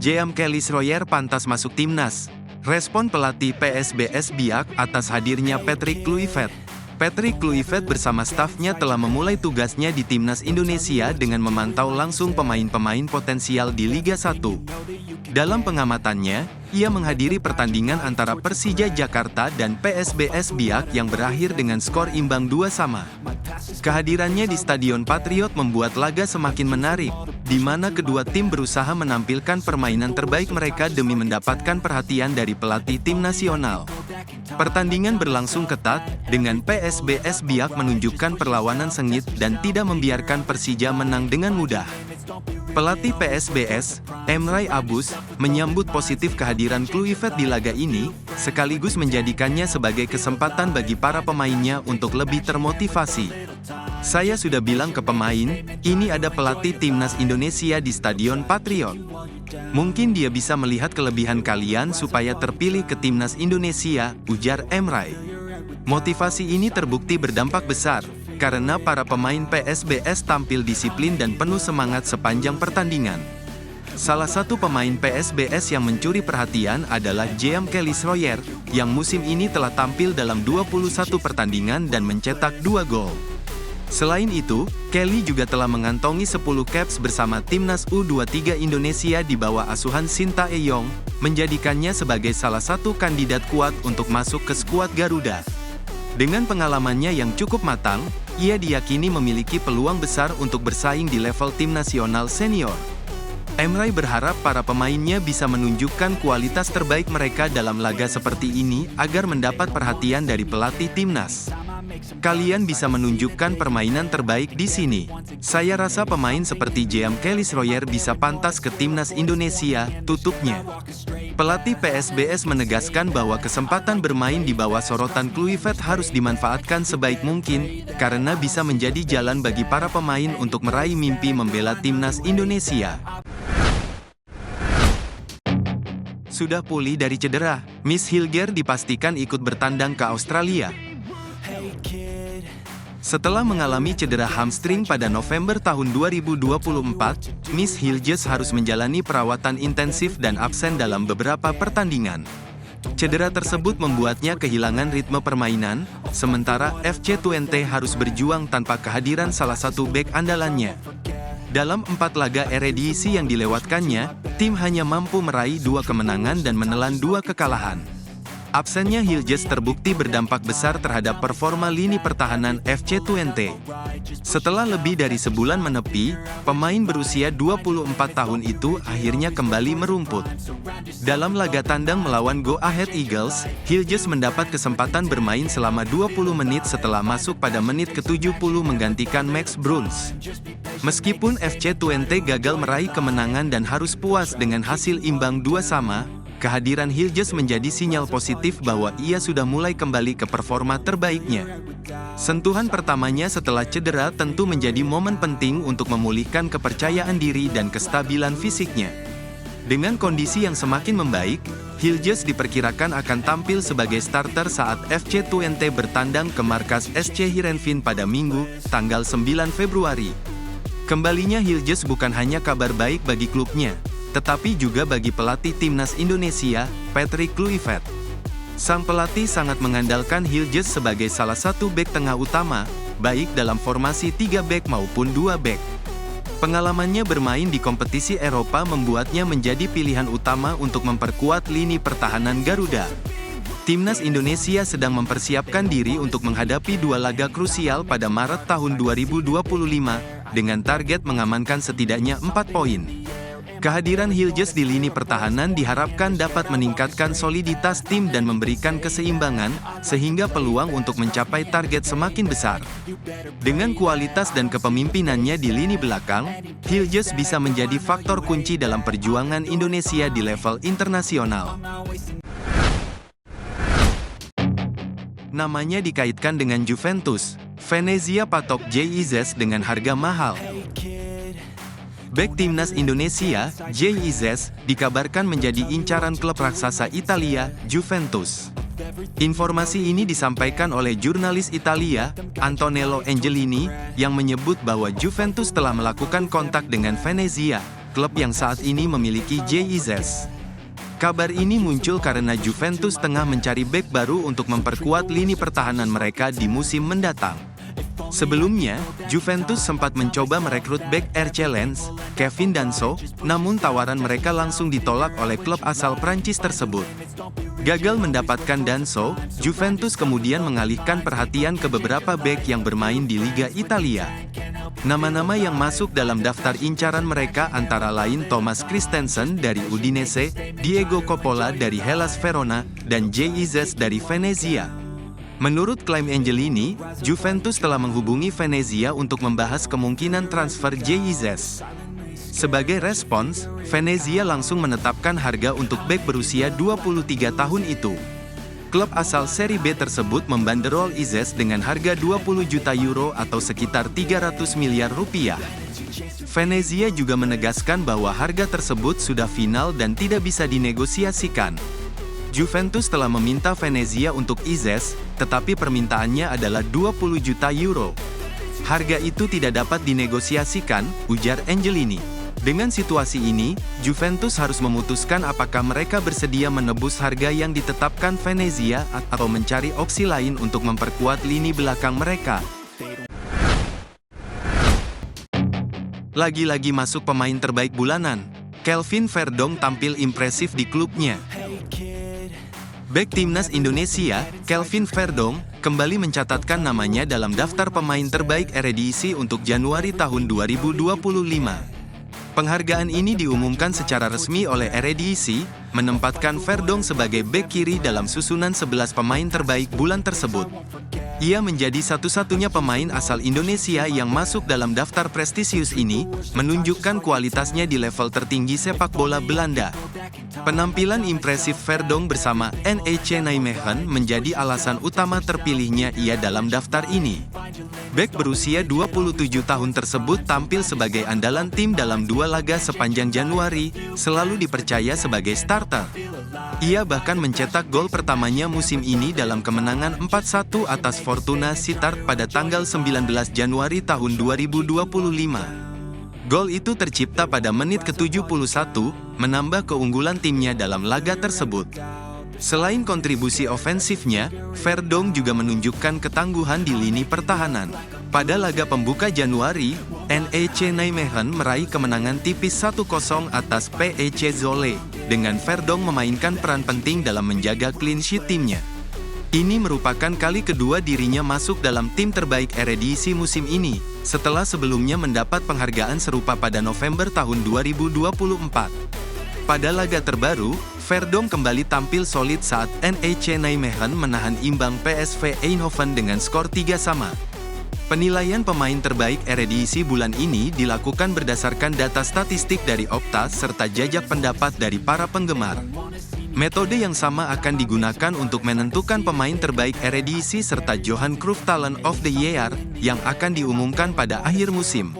Jeam Kelly Schroyer pantas masuk timnas. Respon pelatih PSBS Biak atas hadirnya Patrick Kluivert. Patrick Kluivert bersama stafnya telah memulai tugasnya di timnas Indonesia dengan memantau langsung pemain-pemain potensial di Liga 1. Dalam pengamatannya, ia menghadiri pertandingan antara Persija Jakarta dan PSBS Biak yang berakhir dengan skor imbang 2-2. Kehadirannya di Stadion Patriot membuat laga semakin menarik, di mana kedua tim berusaha menampilkan permainan terbaik mereka demi mendapatkan perhatian dari pelatih tim nasional. Pertandingan berlangsung ketat, dengan PSBS Biak menunjukkan perlawanan sengit dan tidak membiarkan Persija menang dengan mudah. Pelatih PSBS, Emray Abus, menyambut positif kehadiran Kluivert di laga ini, sekaligus menjadikannya sebagai kesempatan bagi para pemainnya untuk lebih termotivasi. Saya sudah bilang ke pemain, ini ada pelatih timnas Indonesia di Stadion Patriot. Mungkin dia bisa melihat kelebihan kalian supaya terpilih ke timnas Indonesia, ujar Emray. Motivasi ini terbukti berdampak besar, karena para pemain PSBS tampil disiplin dan penuh semangat sepanjang pertandingan. Salah satu pemain PSBS yang mencuri perhatian adalah Jeam Kelly Schroyer, yang musim ini telah tampil dalam 21 pertandingan dan mencetak 2 gol. Selain itu, Kelly juga telah mengantongi 10 caps bersama timnas U23 Indonesia di bawah asuhan Sintayong, menjadikannya sebagai salah satu kandidat kuat untuk masuk ke skuad Garuda. Dengan pengalamannya yang cukup matang, ia diyakini memiliki peluang besar untuk bersaing di level tim nasional senior. Emray berharap para pemainnya bisa menunjukkan kualitas terbaik mereka dalam laga seperti ini agar mendapat perhatian dari pelatih timnas. Kalian bisa menunjukkan permainan terbaik di sini. Saya rasa pemain seperti Jeam Kelly Schroyer bisa pantas ke timnas Indonesia, tutupnya. Pelatih PSBS menegaskan bahwa kesempatan bermain di bawah sorotan Kluivert harus dimanfaatkan sebaik mungkin, karena bisa menjadi jalan bagi para pemain untuk meraih mimpi membela timnas Indonesia. Sudah pulih dari cedera, Miss Hilger dipastikan ikut bertandang ke Australia. Setelah mengalami cedera hamstring pada November tahun 2024, Miss Hilges harus menjalani perawatan intensif dan absen dalam beberapa pertandingan. Cedera tersebut membuatnya kehilangan ritme permainan, sementara FC Twente harus berjuang tanpa kehadiran salah satu bek andalannya. Dalam 4 laga Eredivisie yang dilewatkannya, tim hanya mampu meraih 2 kemenangan dan menelan 2 kekalahan. Absennya Hilges terbukti berdampak besar terhadap performa lini pertahanan FC Twente. Setelah lebih dari sebulan menepi, pemain berusia 24 tahun itu akhirnya kembali merumput. Dalam laga tandang melawan Go Ahead Eagles, Hilges mendapat kesempatan bermain selama 20 menit setelah masuk pada menit ke-70 menggantikan Max Bruns. Meskipun FC Twente gagal meraih kemenangan dan harus puas dengan hasil imbang 2-2, kehadiran Hilges menjadi sinyal positif bahwa ia sudah mulai kembali ke performa terbaiknya. Sentuhan pertamanya setelah cedera tentu menjadi momen penting untuk memulihkan kepercayaan diri dan kestabilan fisiknya. Dengan kondisi yang semakin membaik, Hilges diperkirakan akan tampil sebagai starter saat FC Twente bertandang ke markas SC Heerenveen pada Minggu, tanggal 9 Februari. Kembalinya Hilges bukan hanya kabar baik bagi klubnya, tetapi juga bagi pelatih timnas Indonesia, Patrick Kluivert. Sang pelatih sangat mengandalkan Hilges sebagai salah satu bek tengah utama, baik dalam formasi 3 bek maupun 2 bek. Pengalamannya bermain di kompetisi Eropa membuatnya menjadi pilihan utama untuk memperkuat lini pertahanan Garuda. Timnas Indonesia sedang mempersiapkan diri untuk menghadapi 2 laga krusial pada Maret tahun 2025, dengan target mengamankan setidaknya 4 poin. Kehadiran Hilges di lini pertahanan diharapkan dapat meningkatkan soliditas tim dan memberikan keseimbangan, sehingga peluang untuk mencapai target semakin besar. Dengan kualitas dan kepemimpinannya di lini belakang, Hilges bisa menjadi faktor kunci dalam perjuangan Indonesia di level internasional. Namanya dikaitkan dengan Juventus, Venezia patok JIZ dengan harga mahal. Bek timnas Indonesia, JIZ, dikabarkan menjadi incaran klub raksasa Italia, Juventus. Informasi ini disampaikan oleh jurnalis Italia, Antonello Angelini, yang menyebut bahwa Juventus telah melakukan kontak dengan Venezia, klub yang saat ini memiliki JIZ. Kabar ini muncul karena Juventus tengah mencari bek baru untuk memperkuat lini pertahanan mereka di musim mendatang. Sebelumnya, Juventus sempat mencoba merekrut bek RC Lens, Kevin Danso, namun tawaran mereka langsung ditolak oleh klub asal Prancis tersebut. Gagal mendapatkan Danso, Juventus kemudian mengalihkan perhatian ke beberapa bek yang bermain di Liga Italia. Nama-nama yang masuk dalam daftar incaran mereka antara lain Thomas Christensen dari Udinese, Diego Coppola dari Hellas Verona, dan JIZ dari Venezia. Menurut klaim Angelini, Juventus telah menghubungi Venezia untuk membahas kemungkinan transfer JIZ. Sebagai respons, Venezia langsung menetapkan harga untuk bek berusia 23 tahun itu. Klub asal Serie B tersebut membanderol Izes dengan harga 20 juta euro atau sekitar 300 miliar rupiah. Venezia juga menegaskan bahwa harga tersebut sudah final dan tidak bisa dinegosiasikan. Juventus telah meminta Venezia untuk Izes, tetapi permintaannya adalah 20 juta euro. Harga itu tidak dapat dinegosiasikan, ujar Angelini. Dengan situasi ini, Juventus harus memutuskan apakah mereka bersedia menebus harga yang ditetapkan Venezia atau mencari opsi lain untuk memperkuat lini belakang mereka. Lagi-lagi masuk pemain terbaik bulanan, Kelvin Verdong tampil impresif di klubnya. Bek timnas Indonesia, Kelvin Verdong, kembali mencatatkan namanya dalam daftar pemain terbaik Eredivisie untuk Januari tahun 2025. Penghargaan ini diumumkan secara resmi oleh Eredivisie, menempatkan Verdong sebagai bek kiri dalam susunan 11 pemain terbaik bulan tersebut. Ia menjadi satu-satunya pemain asal Indonesia yang masuk dalam daftar prestisius ini, menunjukkan kualitasnya di level tertinggi sepak bola Belanda. Penampilan impresif Verdong bersama NEC Nijmegen menjadi alasan utama terpilihnya ia dalam daftar ini. Bek berusia 27 tahun tersebut tampil sebagai andalan tim dalam 2 laga sepanjang Januari, selalu dipercaya sebagai starter. Ia bahkan mencetak gol pertamanya musim ini dalam kemenangan 4-1 atas Fortuna Sittard pada tanggal 19 Januari tahun 2025. Gol itu tercipta pada menit ke-71, menambah keunggulan timnya dalam laga tersebut. Selain kontribusi ofensifnya, Verdong juga menunjukkan ketangguhan di lini pertahanan. Pada laga pembuka Januari, NEC Nijmegen meraih kemenangan tipis 1-0 atas PEC Zwolle, dengan Verdong memainkan peran penting dalam menjaga clean sheet timnya. Ini merupakan kali kedua dirinya masuk dalam tim terbaik Eredivisie musim ini, setelah sebelumnya mendapat penghargaan serupa pada November tahun 2024. Pada laga terbaru, Verdong kembali tampil solid saat NEC Nijmegen menahan imbang PSV Eindhoven dengan skor 3-3. Penilaian pemain terbaik Eredivisie bulan ini dilakukan berdasarkan data statistik dari Opta serta jajak pendapat dari para penggemar. Metode yang sama akan digunakan untuk menentukan pemain terbaik Eredivisie serta Johan Cruyff Talent of the Year yang akan diumumkan pada akhir musim.